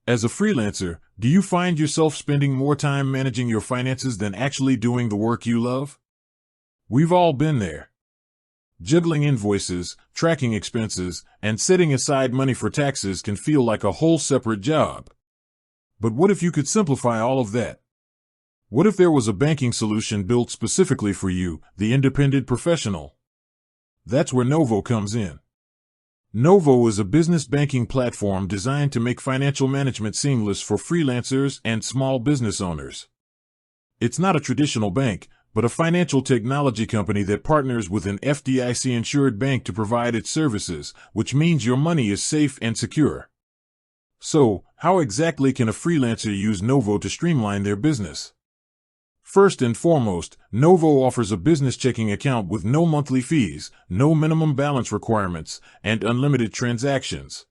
As a freelancer, do you find yourself spending more time managing your finances than actually doing the work you love? We've all been there. Juggling invoices, tracking expenses, and setting aside money for taxes can feel like a whole separate job. But what if you could simplify all of that? What if there was a banking solution built specifically for you, the independent professional? That's where Novo comes in. Novo is a business banking platform designed to make financial management seamless for freelancers and small business owners. It's not a traditional bank, but a financial technology company that partners with an FDIC-insured bank to provide its services, which means your money is safe and secure. So, how exactly can a freelancer use Novo to streamline their business? First and foremost, Novo offers a business checking account with no monthly fees, no minimum balance requirements, and unlimited transactions.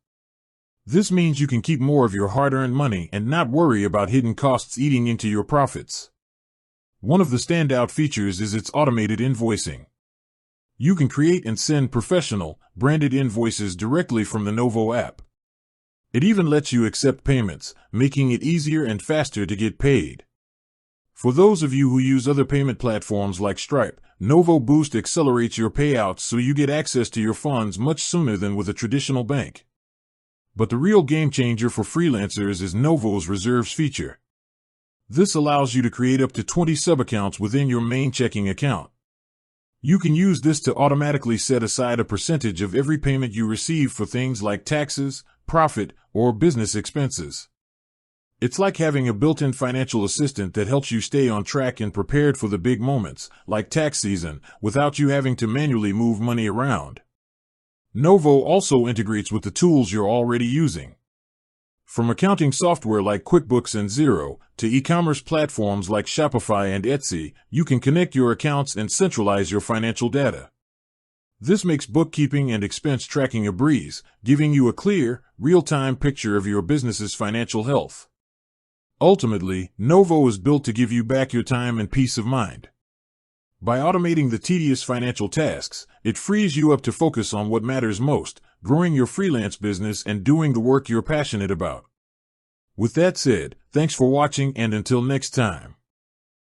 This means you can keep more of your hard-earned money and not worry about hidden costs eating into your profits. One of the standout features is its automated invoicing. You can create and send professional, branded invoices directly from the Novo app. It even lets you accept payments, making it easier and faster to get paid. For those of you who use other payment platforms like Stripe, Novo Boost accelerates your payouts so you get access to your funds much sooner than with a traditional bank. But the real game changer for freelancers is Novo's Reserves feature. This allows you to create up to 20 sub-accounts within your main checking account. You can use this to automatically set aside a percentage of every payment you receive for things like taxes, profit, or business expenses. It's like having a built-in financial assistant that helps you stay on track and prepared for the big moments, like tax season, without you having to manually move money around. Novo also integrates with the tools you're already using. From accounting software like QuickBooks and Xero, to e-commerce platforms like Shopify and Etsy, you can connect your accounts and centralize your financial data. This makes bookkeeping and expense tracking a breeze, giving you a clear, real-time picture of your business's financial health. Ultimately, Novo is built to give you back your time and peace of mind. By automating the tedious financial tasks, it frees you up to focus on what matters most, growing your freelance business and doing the work you're passionate about. With that said, thanks for watching and until next time.